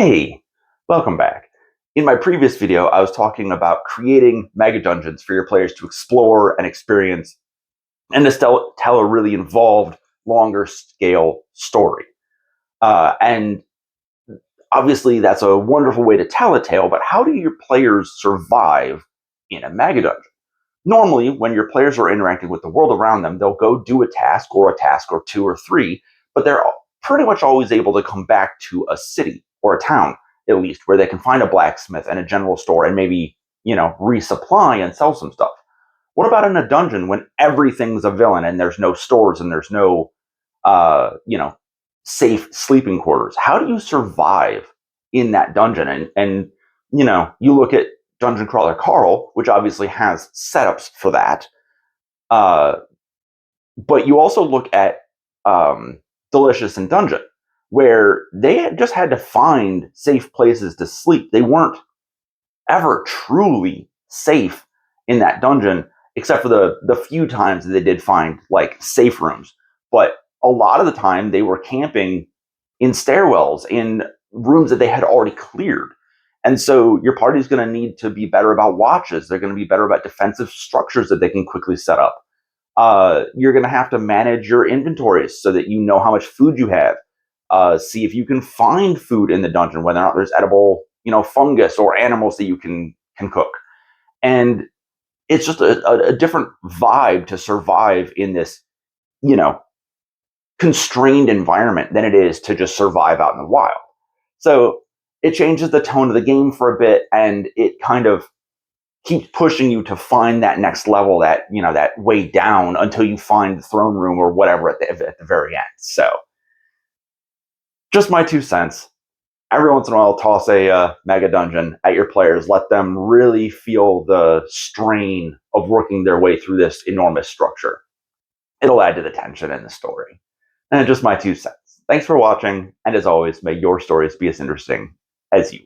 Hey, welcome back. In my previous video, I was talking about creating mega dungeons for your players to explore and experience and to tell a really involved, longer scale story. And obviously, that's a wonderful way to tell a tale, but how do your players survive in a mega dungeon? Normally, when your players are interacting with the world around them, they'll go do a task or two or three, but they're pretty much always able to come back to a city or a town, at least, where they can find a blacksmith and a general store and maybe, resupply and sell some stuff. What about in a dungeon when everything's a villain and there's no stores and there's no, uh, you know, safe sleeping quarters? How do you survive in that dungeon? And you look at Dungeon Crawler Carl, which obviously has setups for that. Uh, but you also look at Delicious and Dungeon, where they just had to find safe places to sleep. They weren't ever truly safe in that dungeon, except for the few times that they did find like safe rooms. But a lot of the time, they were camping in stairwells, in rooms that they had already cleared. And so your party's going to need to be better about watches. They're going to be better about defensive structures that they can quickly set up. You're going to have to manage your inventories so that you know how much food you have. See if you can find food in the dungeon, whether or not there's edible, fungus or animals that you can cook. And it's just a different vibe to survive in this, you know, constrained environment than it is to just survive out in the wild. So it changes the tone of the game for a bit, and it kind of keeps pushing you to find that next level, that way down until you find the throne room or whatever at the very end. So just my 2 cents. Every once in a while, toss a mega dungeon at your players. Let them really feel the strain of working their way through this enormous structure. It'll add to the tension in the story. And just my 2 cents. Thanks for watching, and as always, may your stories be as interesting as you.